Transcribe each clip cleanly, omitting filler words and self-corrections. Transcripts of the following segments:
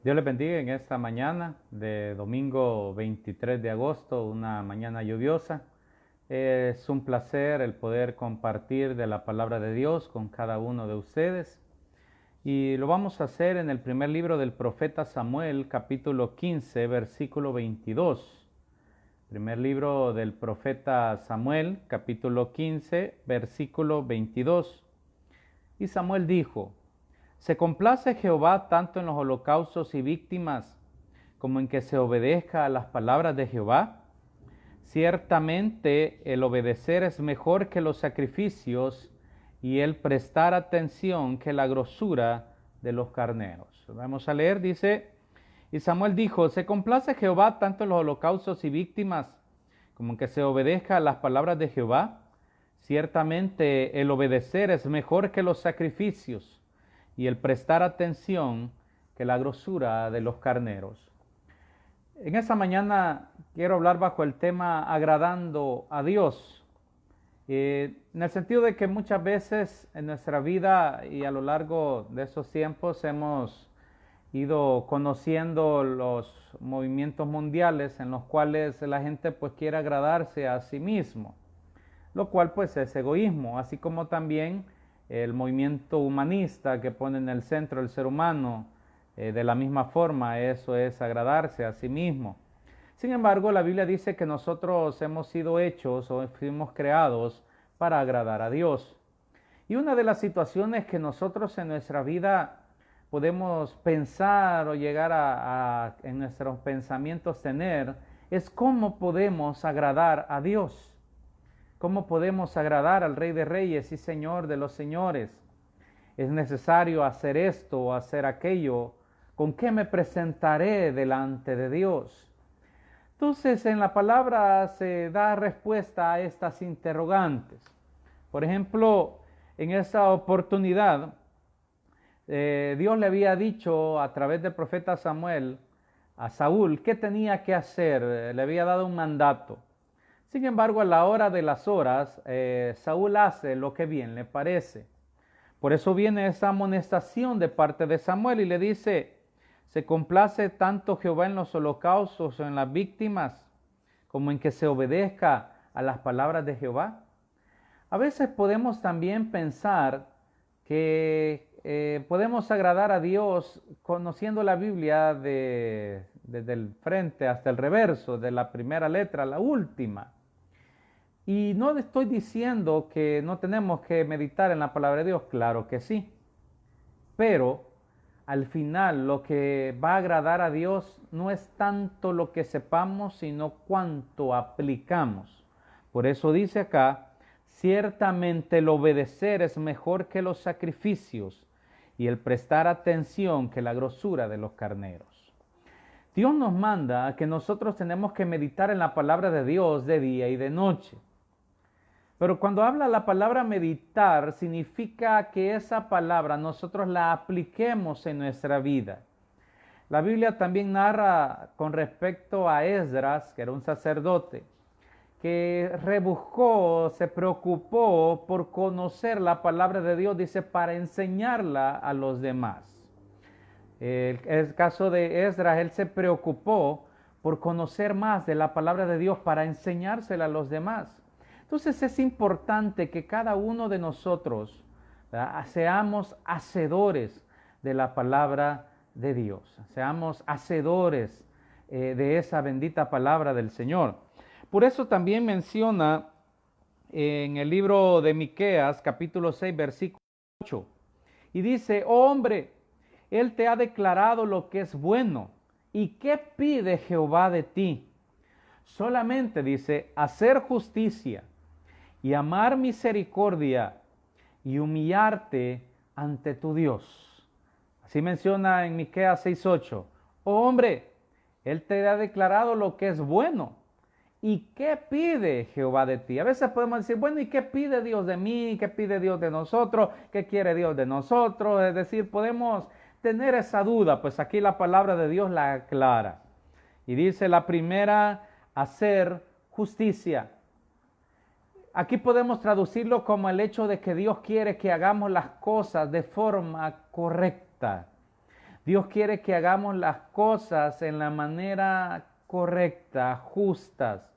Dios les bendiga en esta mañana de domingo 23 de agosto, una mañana lluviosa. Es un placer el poder compartir de la palabra de Dios con cada uno de ustedes. Y lo vamos a hacer en el primer libro del profeta Samuel, capítulo 15, versículo 22. Primer libro del profeta Samuel, capítulo 15, versículo 22. Y Samuel dijo: ¿Se complace Jehová tanto en los holocaustos y víctimas como en que se obedezca a las palabras de Jehová? Ciertamente el obedecer es mejor que los sacrificios y el prestar atención que la grosura de los carneros. Vamos a leer, dice: y Samuel dijo: ¿Se complace Jehová tanto en los holocaustos y víctimas como en que se obedezca a las palabras de Jehová? Ciertamente el obedecer es mejor que los sacrificios y el prestar atención que la grosura de los carneros. En esta mañana quiero hablar bajo el tema agradando a Dios, en el sentido de que muchas veces en nuestra vida y a lo largo de esos tiempos hemos ido conociendo los movimientos mundiales en los cuales la gente pues quiere agradarse a sí mismo, lo cual pues es egoísmo, así como también el movimiento humanista que pone en el centro el ser humano, de la misma forma eso es agradarse a sí mismo. Sin embargo, la Biblia dice que nosotros hemos sido hechos o fuimos creados para agradar a Dios. Y una de las situaciones que nosotros en nuestra vida podemos pensar o llegar en nuestros pensamientos tener es cómo podemos agradar a Dios. ¿Cómo podemos agradar al Rey de Reyes y Señor de los Señores? ¿Es necesario hacer esto o hacer aquello? ¿Con qué me presentaré delante de Dios? Entonces, en la palabra se da respuesta a estas interrogantes. Por ejemplo, en esa oportunidad, Dios le había dicho a través del profeta Samuel a Saúl qué tenía que hacer, le había dado un mandato. Sin embargo, a la hora de las horas, Saúl hace lo que bien le parece. Por eso viene esa amonestación de parte de Samuel y le dice: ¿se complace tanto Jehová en los holocaustos o en las víctimas como en que se obedezca a las palabras de Jehová? A veces podemos también pensar que podemos agradar a Dios conociendo la Biblia desde el frente hasta el reverso, de la primera letra a la última. Y no estoy diciendo que no tenemos que meditar en la palabra de Dios, claro que sí. Pero al final lo que va a agradar a Dios no es tanto lo que sepamos, sino cuánto aplicamos. Por eso dice acá: ciertamente el obedecer es mejor que los sacrificios y el prestar atención que la grosura de los carneros. Dios nos manda a que nosotros tenemos que meditar en la palabra de Dios de día y de noche. Pero cuando habla la palabra meditar, significa que esa palabra nosotros la apliquemos en nuestra vida. La Biblia también narra con respecto a Esdras, que era un sacerdote, que rebuscó, se preocupó por conocer la palabra de Dios, dice, para enseñarla a los demás. El caso de Esdras, él se preocupó por conocer más de la palabra de Dios para enseñársela a los demás. Entonces es importante que cada uno de nosotros, ¿verdad?, seamos hacedores de la palabra de Dios, seamos hacedores de esa bendita palabra del Señor. Por eso también menciona en el libro de Miqueas, capítulo 6, versículo 8, y dice: oh hombre, Él te ha declarado lo que es bueno. ¿Y qué pide Jehová de ti? Solamente, dice, hacer justicia y amar misericordia y humillarte ante tu Dios. Así menciona en Miqueas 6:8. Oh hombre, Él te ha declarado lo que es bueno. ¿Y qué pide Jehová de ti? A veces podemos decir: bueno, ¿y qué pide Dios de mí? ¿Qué pide Dios de nosotros? ¿Qué quiere Dios de nosotros? Es decir, podemos tener esa duda, pues aquí la palabra de Dios la aclara. Y dice la primera: hacer justicia. Aquí podemos traducirlo como el hecho de que Dios quiere que hagamos las cosas de forma correcta. Dios quiere que hagamos las cosas en la manera correcta, justas.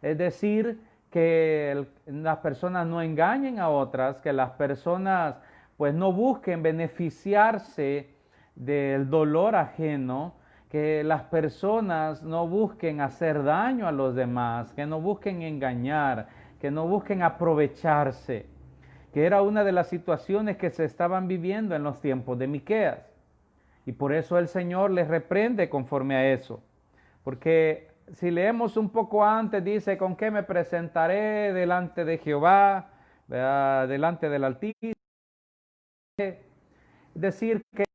Es decir, que las personas no engañen a otras, que las personas pues no busquen beneficiarse del dolor ajeno, que las personas no busquen hacer daño a los demás, que no busquen engañar, que no busquen aprovecharse, que era una de las situaciones que se estaban viviendo en los tiempos de Miqueas. Y por eso el Señor les reprende conforme a eso. Porque si leemos un poco antes, dice, ¿con qué me presentaré delante de Jehová, delante del Altísimo? Es decir, que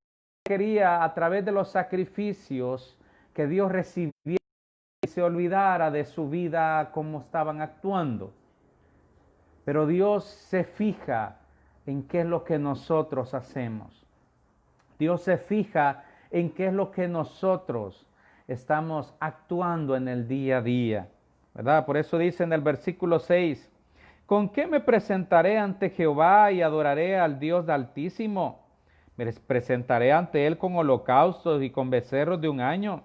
quería a través de los sacrificios que Dios recibiera y se olvidara de su vida como estaban actuando. Pero Dios se fija en qué es lo que nosotros hacemos. Dios se fija en qué es lo que nosotros estamos actuando en el día a día, ¿verdad? Por eso dice en el versículo 6, ¿con qué me presentaré ante Jehová y adoraré al Dios Altísimo? Me presentaré ante él con holocaustos y con becerros de un año.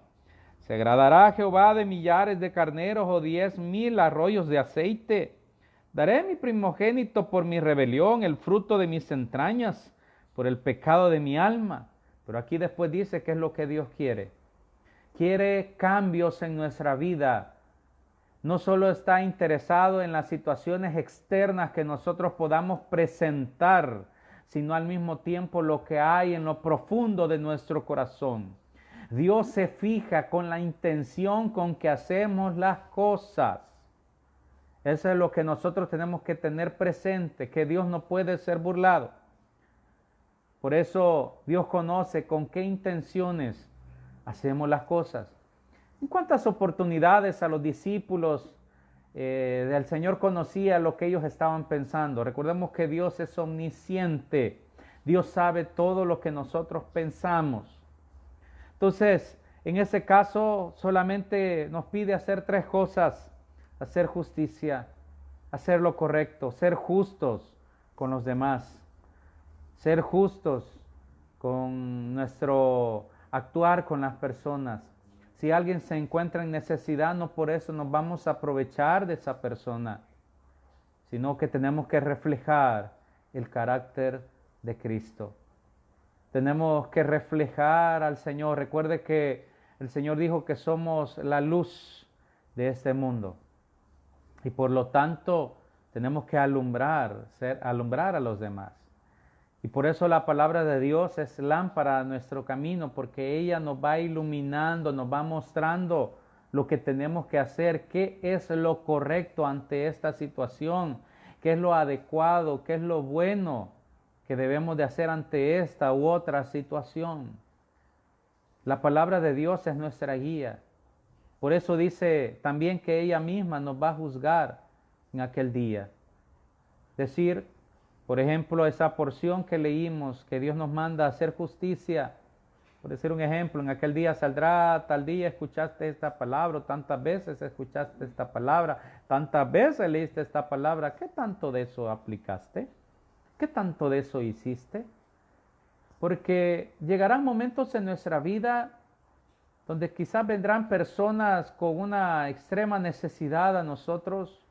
¿Se agradará a Jehová de millares de carneros o 10,000 arroyos de aceite? Daré mi primogénito por mi rebelión, el fruto de mis entrañas, por el pecado de mi alma. Pero aquí después dice qué es lo que Dios quiere. Quiere cambios en nuestra vida. No solo está interesado en las situaciones externas que nosotros podamos presentar, sino al mismo tiempo lo que hay en lo profundo de nuestro corazón. Dios se fija con la intención con que hacemos las cosas. Eso es lo que nosotros tenemos que tener presente, que Dios no puede ser burlado. Por eso Dios conoce con qué intenciones hacemos las cosas. ¿En cuántas oportunidades a los discípulos del Señor conocía lo que ellos estaban pensando? Recordemos que Dios es omnisciente. Dios sabe todo lo que nosotros pensamos. Entonces, en ese caso, solamente nos pide hacer 3 cosas: hacer justicia, hacer lo correcto, ser justos con los demás, ser justos con nuestro actuar con las personas. Si alguien se encuentra en necesidad, no por eso nos vamos a aprovechar de esa persona, sino que tenemos que reflejar el carácter de Cristo. Tenemos que reflejar al Señor. Recuerde que el Señor dijo que somos la luz de este mundo. Y por lo tanto, tenemos que alumbrar a los demás. Y por eso la palabra de Dios es lámpara a nuestro camino, porque ella nos va iluminando, nos va mostrando lo que tenemos que hacer, qué es lo correcto ante esta situación, qué es lo adecuado, qué es lo bueno que debemos de hacer ante esta u otra situación. La palabra de Dios es nuestra guía. Por eso dice también que ella misma nos va a juzgar en aquel día. Decir, por ejemplo, esa porción que leímos, que Dios nos manda a hacer justicia. Por decir un ejemplo, en aquel día saldrá, tal día escuchaste esta palabra, tantas veces escuchaste esta palabra, tantas veces leíste esta palabra. ¿Qué tanto de eso aplicaste? ¿Qué tanto de eso hiciste? Porque llegarán momentos en nuestra vida donde quizás vendrán personas con una extrema necesidad a nosotros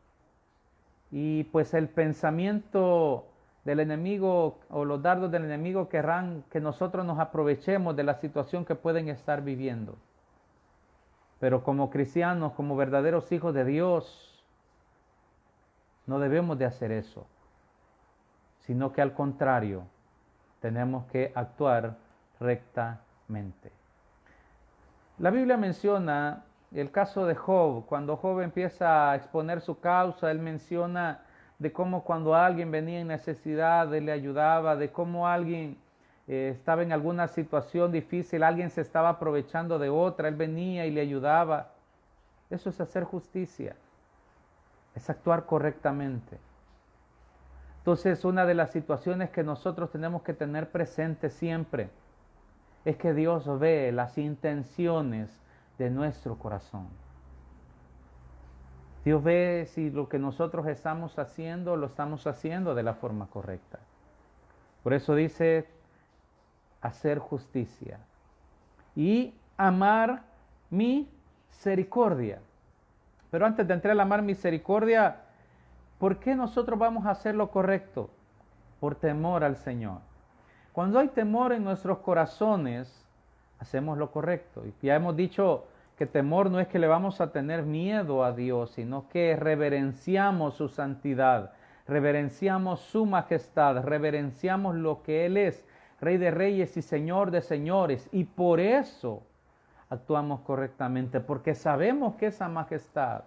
y pues el pensamiento del enemigo o los dardos del enemigo querrán que nosotros nos aprovechemos de la situación que pueden estar viviendo. Pero como cristianos, como verdaderos hijos de Dios, no debemos de hacer eso, sino que al contrario, tenemos que actuar rectamente. La Biblia menciona el caso de Job. Cuando Job empieza a exponer su causa, él menciona de cómo cuando alguien venía en necesidad, él le ayudaba, de cómo alguien estaba en alguna situación difícil, alguien se estaba aprovechando de otra, él venía y le ayudaba. Eso es hacer justicia, es actuar correctamente. Entonces, una de las situaciones que nosotros tenemos que tener presente siempre es que Dios ve las intenciones de nuestro corazón. Dios ve si lo que nosotros estamos haciendo, lo estamos haciendo de la forma correcta. Por eso dice hacer justicia. y amar misericordia. Pero antes de entrar al amar misericordia, ¿por qué nosotros vamos a hacer lo correcto? Por temor al Señor. Cuando hay temor en nuestros corazones, hacemos lo correcto. Y ya hemos dicho que temor no es que le vamos a tener miedo a Dios, sino que reverenciamos su santidad, reverenciamos su majestad, reverenciamos lo que Él es, Rey de reyes y Señor de señores. Y por eso actuamos correctamente, porque sabemos que esa majestad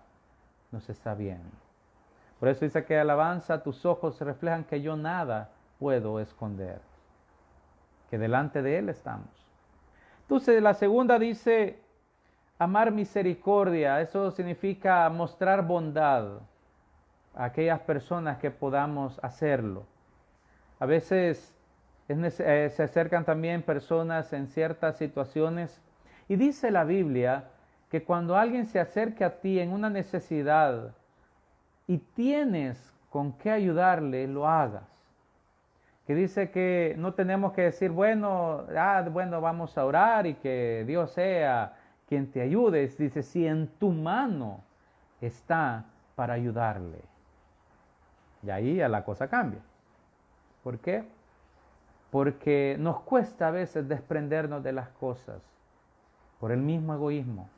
nos está viendo. Por eso dice que alabanza, tus ojos reflejan que yo nada puedo esconder, que delante de Él estamos. Entonces la segunda dice, amar misericordia. Eso significa mostrar bondad a aquellas personas que podamos hacerlo. A veces se acercan también personas en ciertas situaciones y dice la Biblia que cuando alguien se acerque a ti en una necesidad y tienes con qué ayudarle, lo hagas. Que dice que no tenemos que decir, bueno, vamos a orar y que Dios sea quien te ayude. Dice, si en tu mano está para ayudarle. Y ahí ya la cosa cambia. ¿Por qué? Porque nos cuesta a veces desprendernos de las cosas por el mismo egoísmo,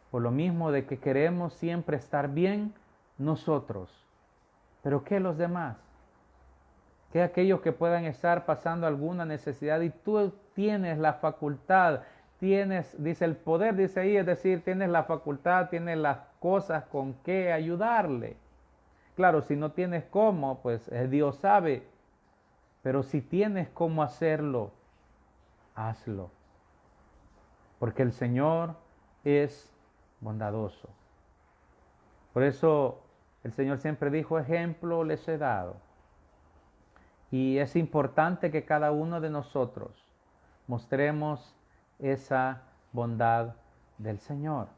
por lo mismo de que queremos siempre estar bien nosotros. Pero ¿qué los demás? ¿Qué aquellos que puedan estar pasando alguna necesidad y tú tienes la facultad, dice el poder, dice ahí, es decir, tienes la facultad, tienes las cosas con que ayudarle? Claro, si no tienes cómo, pues Dios sabe, pero si tienes cómo hacerlo, hazlo. Porque el Señor es bondadoso. Por eso el Señor siempre dijo, ejemplo les he dado. Y es importante que cada uno de nosotros mostremos esa bondad del Señor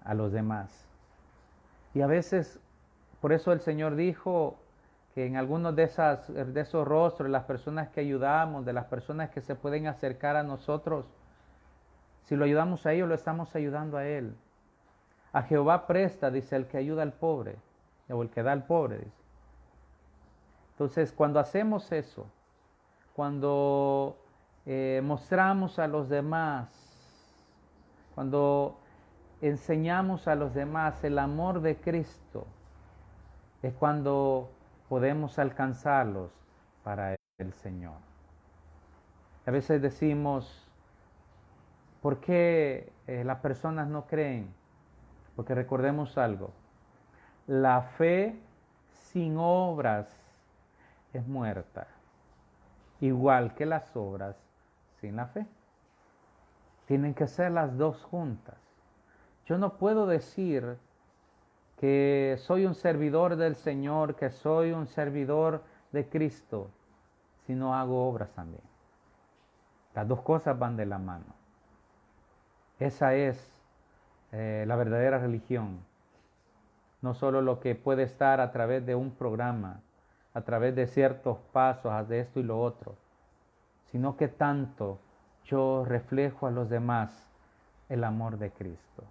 a los demás. Y a veces, por eso el Señor dijo que en algunos de esos rostros, las personas que ayudamos, de las personas que se pueden acercar a nosotros, si lo ayudamos a ellos, lo estamos ayudando a Él. A Jehová presta, dice, el que ayuda al pobre, o el que da al pobre, dice. Entonces, cuando hacemos eso, cuando mostramos a los demás, cuando enseñamos a los demás el amor de Cristo, es cuando podemos alcanzarlos para el Señor. A veces decimos, ¿por qué las personas no creen? Porque recordemos algo, la fe sin obras es muerta, igual que las obras sin la fe. Tienen que ser las dos juntas. Yo no puedo decir que soy un servidor del Señor, que soy un servidor de Cristo, si no hago obras también. Las dos cosas van de la mano. Esa es la verdadera religión. No solo lo que puede estar a través de un programa, a través de ciertos pasos, de esto y lo otro, sino que tanto yo reflejo a los demás el amor de Cristo.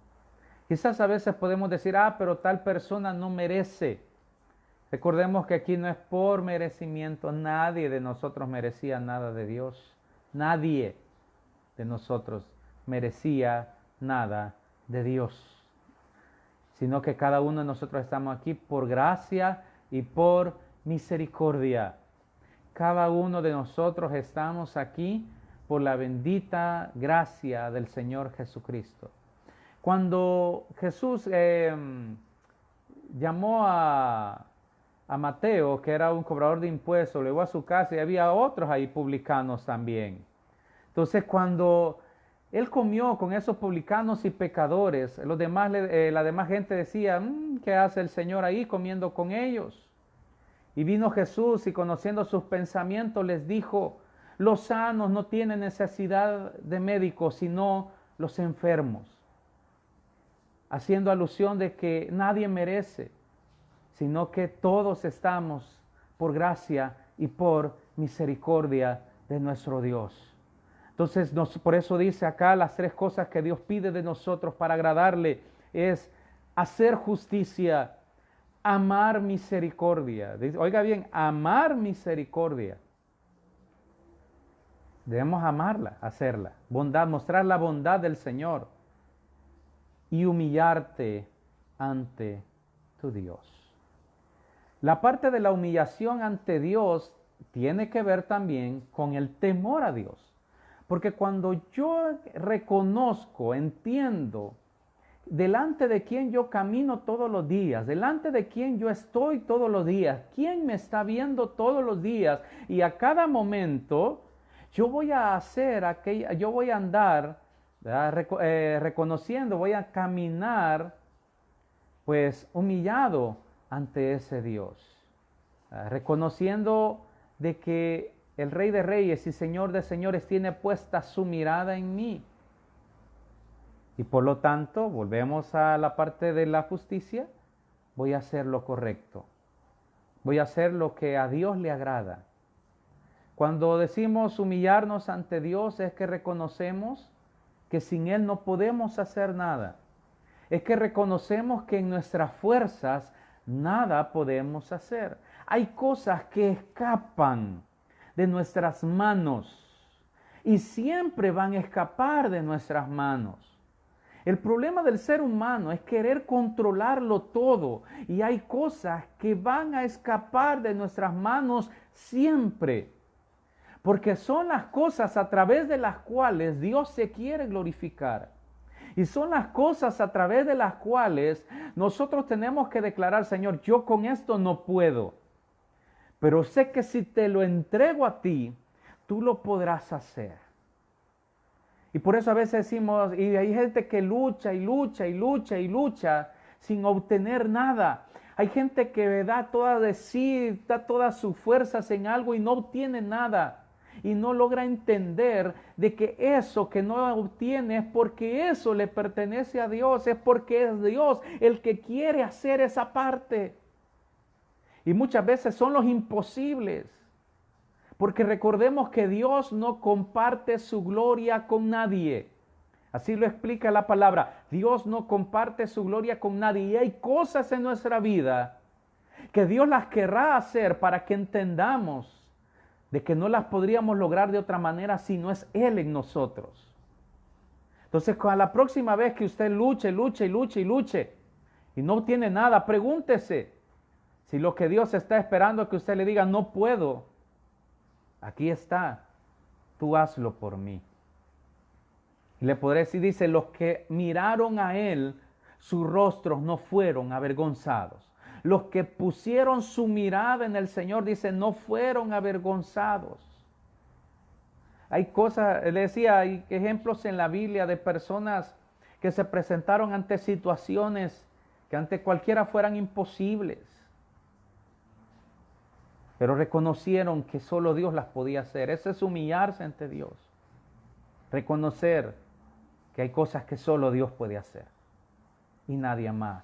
Quizás a veces podemos decir, pero tal persona no merece. Recordemos que aquí no es por merecimiento, nadie de nosotros merecía nada de Dios. Nadie de nosotros merecía nada de Dios, sino que cada uno de nosotros estamos aquí por gracia y por misericordia. Cada uno de nosotros estamos aquí por la bendita gracia del Señor Jesucristo. Cuando Jesús llamó a Mateo, que era un cobrador de impuestos, lo llevó a su casa y había otros ahí publicanos también. Entonces cuando Él comió con esos publicanos y pecadores, la demás gente decía, ¿qué hace el Señor ahí comiendo con ellos? Y vino Jesús y conociendo sus pensamientos les dijo, los sanos no tienen necesidad de médicos, sino los enfermos. Haciendo alusión de que nadie merece, sino que todos estamos por gracia y por misericordia de nuestro Dios. Entonces, por eso dice acá las 3 cosas que Dios pide de nosotros para agradarle es hacer justicia, amar misericordia. Oiga bien, amar misericordia. Debemos amarla, hacerla. Bondad, mostrar la bondad del Señor. Y humillarte ante tu Dios. La parte de la humillación ante Dios tiene que ver también con el temor a Dios. Porque cuando yo reconozco, entiendo, delante de quién yo camino todos los días, delante de quién yo estoy todos los días, quién me está viendo todos los días, y a cada momento yo voy a hacer aquella, yo voy a andar reconociendo, voy a caminar pues humillado ante ese Dios, reconociendo de que el Rey de Reyes y Señor de Señores tiene puesta su mirada en mí. Y por lo tanto, volvemos a la parte de la justicia, voy a hacer lo correcto. Voy a hacer lo que a Dios le agrada. Cuando decimos humillarnos ante Dios es que reconocemos que sin Él no podemos hacer nada. Es que reconocemos que en nuestras fuerzas nada podemos hacer. Hay cosas que escapan de nuestras manos y siempre van a escapar de nuestras manos. El problema del ser humano es querer controlarlo todo y hay cosas que van a escapar de nuestras manos siempre, porque son las cosas a través de las cuales Dios se quiere glorificar. Y son las cosas a través de las cuales nosotros tenemos que declarar, Señor, yo con esto no puedo, pero sé que si te lo entrego a ti, tú lo podrás hacer. Y por eso a veces decimos, y hay gente que lucha y lucha y lucha y lucha sin obtener nada. Hay gente que da toda de sí, da todas sus fuerzas en algo y no obtiene nada. Y no logra entender de que eso que no obtiene es porque eso le pertenece a Dios, es porque es Dios el que quiere hacer esa parte. Y muchas veces son los imposibles. Porque recordemos que Dios no comparte su gloria con nadie. Así lo explica la palabra. Dios no comparte su gloria con nadie. Y hay cosas en nuestra vida que Dios las querrá hacer para que entendamos de que no las podríamos lograr de otra manera si no es Él en nosotros. Entonces, a la próxima vez que usted luche, luche y luche y luche y no tiene nada, pregúntese si lo que Dios está esperando es que usted le diga, no puedo. Aquí está, tú hazlo por mí. Y le podré decir, dice, los que miraron a Él, sus rostros no fueron avergonzados. Los que pusieron su mirada en el Señor, dice, no fueron avergonzados. Hay cosas, le decía, hay ejemplos en la Biblia de personas que se presentaron ante situaciones que ante cualquiera fueran imposibles. Pero reconocieron que solo Dios las podía hacer. Eso es humillarse ante Dios. Reconocer que hay cosas que solo Dios puede hacer y nadie más.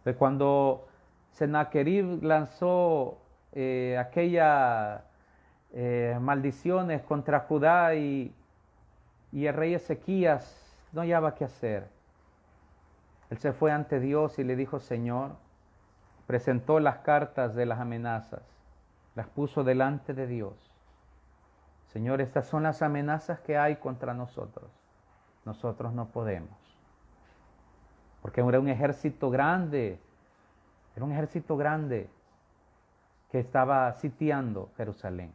De cuando Sennacherib lanzó aquellas maldiciones contra Judá y el rey Ezequías no hallaba qué hacer. Él se fue ante Dios y le dijo, Señor, presentó las cartas de las amenazas, las puso delante de Dios. Señor, estas son las amenazas que hay contra nosotros. Nosotros no podemos. Porque era un ejército grande que estaba sitiando Jerusalén.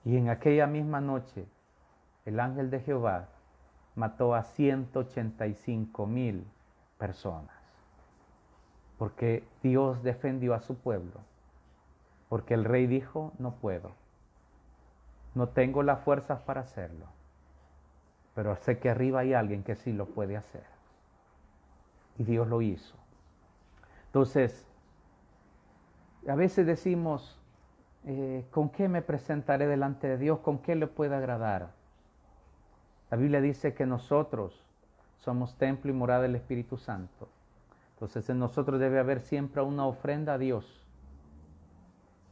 Y en aquella misma noche, el ángel de Jehová mató a 185,000 personas. Porque Dios defendió a su pueblo. Porque el rey dijo, no puedo. No tengo las fuerzas para hacerlo. Pero sé que arriba hay alguien que sí lo puede hacer. Y Dios lo hizo. Entonces, a veces decimos, ¿con qué me presentaré delante de Dios? ¿Con qué le puede agradar? La Biblia dice que nosotros somos templo y morada del Espíritu Santo. Entonces en nosotros debe haber siempre una ofrenda a Dios.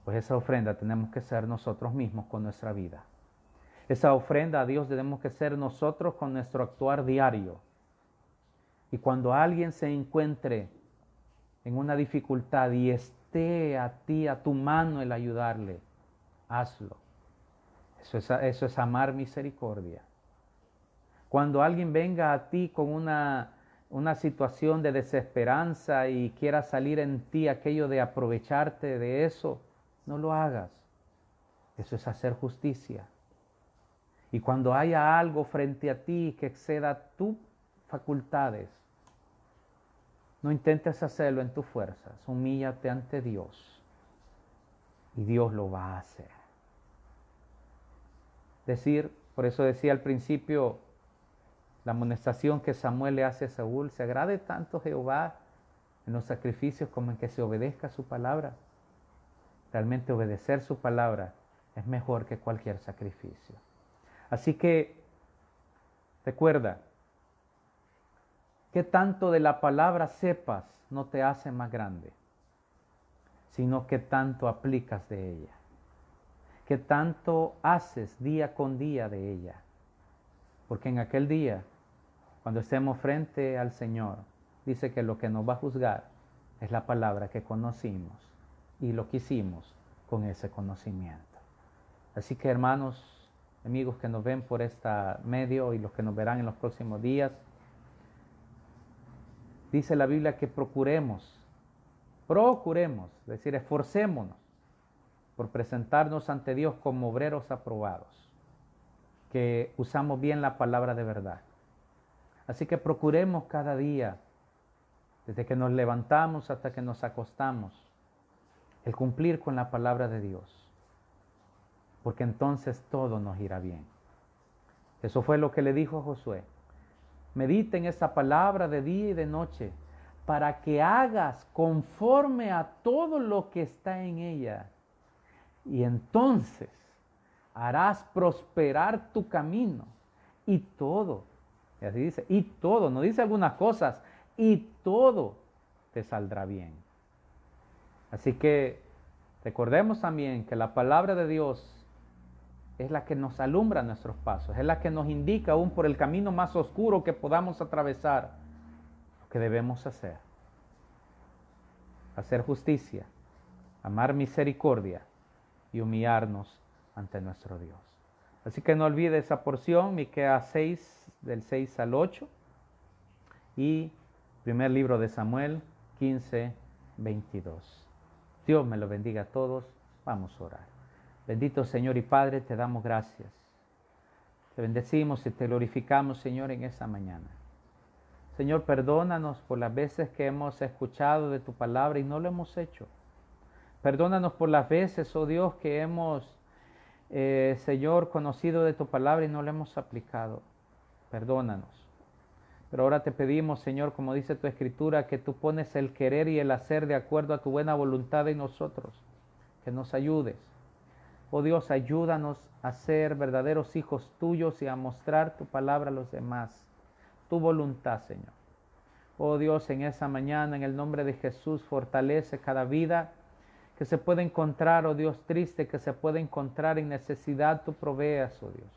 Pues esa ofrenda tenemos que ser nosotros mismos con nuestra vida. Esa ofrenda a Dios tenemos que ser nosotros con nuestro actuar diario. Y cuando alguien se encuentre en una dificultad y esté a ti, a tu mano el ayudarle, hazlo. Eso es amar misericordia. Cuando alguien venga a ti con una situación de desesperanza y quiera salir en ti aquello de aprovecharte de eso, no lo hagas. Eso es hacer justicia. Y cuando haya algo frente a ti que exceda tus facultades, no intentes hacerlo en tus fuerzas. Humíllate ante Dios y Dios lo va a hacer. Por eso decía al principio, la amonestación que Samuel le hace a Saúl: se agrade tanto Jehová en los sacrificios como en que se obedezca su palabra. Realmente obedecer su palabra es mejor que cualquier sacrificio. Así que recuerda, que tanto de la palabra sepas no te hace más grande, sino que tanto aplicas de ella, que tanto haces día con día de ella. Porque en aquel día, cuando estemos frente al Señor, dice que lo que nos va a juzgar es la palabra que conocimos y lo que hicimos con ese conocimiento. Así que, hermanos, amigos que nos ven por esta medio y los que nos verán en los próximos días, dice la Biblia que procuremos, es decir, esforcémonos por presentarnos ante Dios como obreros aprobados, que usamos bien la palabra de verdad. Así que procuremos cada día, desde que nos levantamos hasta que nos acostamos, el cumplir con la palabra de Dios, porque entonces todo nos irá bien. Eso fue lo que le dijo a Josué: medita en esa palabra de día y de noche, para que hagas conforme a todo lo que está en ella. Y entonces harás prosperar tu camino. Y todo, y así dice, y todo, no dice algunas cosas, y todo te saldrá bien. Así que recordemos también que la palabra de Dios es la que nos alumbra nuestros pasos, es la que nos indica aún por el camino más oscuro que podamos atravesar lo que debemos hacer. Hacer justicia, amar misericordia y humillarnos ante nuestro Dios. Así que no olvide esa porción, Miqueas 6, del 6 al 8, y primer libro de Samuel 15, 22. Dios me lo bendiga a todos. Vamos a orar. Bendito Señor y Padre, te damos gracias. Te bendecimos y te glorificamos, Señor, en esta mañana. Señor, perdónanos por las veces que hemos escuchado de tu palabra y no lo hemos hecho. Perdónanos por las veces, oh Dios, que hemos, Señor, conocido de tu palabra y no lo hemos aplicado. Perdónanos. Pero ahora te pedimos, Señor, como dice tu Escritura, que tú pones el querer y el hacer de acuerdo a tu buena voluntad en nosotros. Que nos ayudes. Oh Dios, ayúdanos a ser verdaderos hijos tuyos y a mostrar tu palabra a los demás. Tu voluntad, Señor. Oh Dios, en esa mañana, en el nombre de Jesús, fortalece cada vida que se puede encontrar, oh Dios, triste, que se puede encontrar en necesidad. Tú proveas, oh Dios.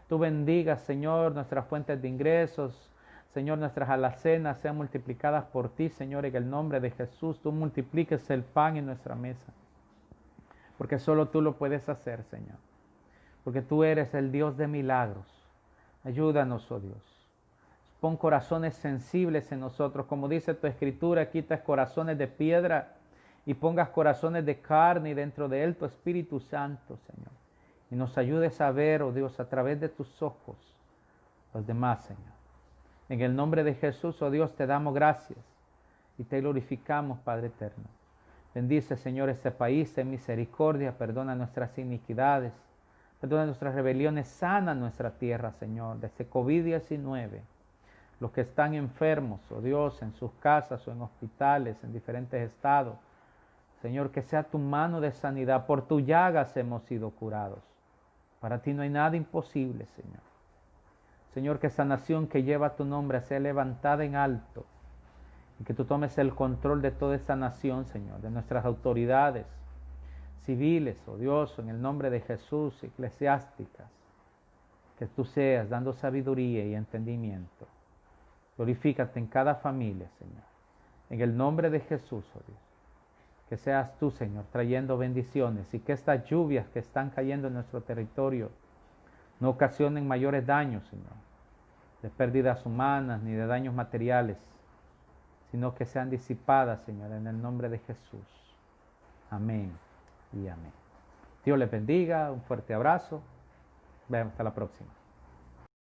Tú bendigas, Señor, nuestras fuentes de ingresos. Señor, nuestras alacenas sean multiplicadas por ti, Señor, en el nombre de Jesús. Tú multipliques el pan en nuestra mesa. Porque solo tú lo puedes hacer, Señor. Porque tú eres el Dios de milagros. Ayúdanos, oh Dios. Pon corazones sensibles en nosotros. Como dice tu Escritura, quitas corazones de piedra y pongas corazones de carne y dentro de él tu Espíritu Santo, Señor. Y nos ayudes a ver, oh Dios, a través de tus ojos los demás, Señor. En el nombre de Jesús, oh Dios, te damos gracias y te glorificamos, Padre eterno. Bendice, Señor, este país, ten misericordia, perdona nuestras iniquidades, perdona nuestras rebeliones, sana nuestra tierra, Señor, desde COVID-19. Los que están enfermos, oh Dios, en sus casas o en hospitales, en diferentes estados. Señor, que sea tu mano de sanidad. Por tu llagas hemos sido curados. Para ti no hay nada imposible, Señor. Señor, que esa nación que lleva tu nombre sea levantada en alto. Y que tú tomes el control de toda esta nación, Señor, de nuestras autoridades. civiles, oh Dios, en el nombre de Jesús, eclesiásticas, que tú seas dando sabiduría y entendimiento. Glorifícate en cada familia, Señor. En el nombre de Jesús, oh Dios. Que seas tú, Señor, trayendo bendiciones y que estas lluvias que están cayendo en nuestro territorio no ocasionen mayores daños, Señor, de pérdidas humanas ni de daños materiales, sino que sean disipadas, Señor, en el nombre de Jesús. Amén y amén. Dios les bendiga, un fuerte abrazo. Veamos hasta la próxima.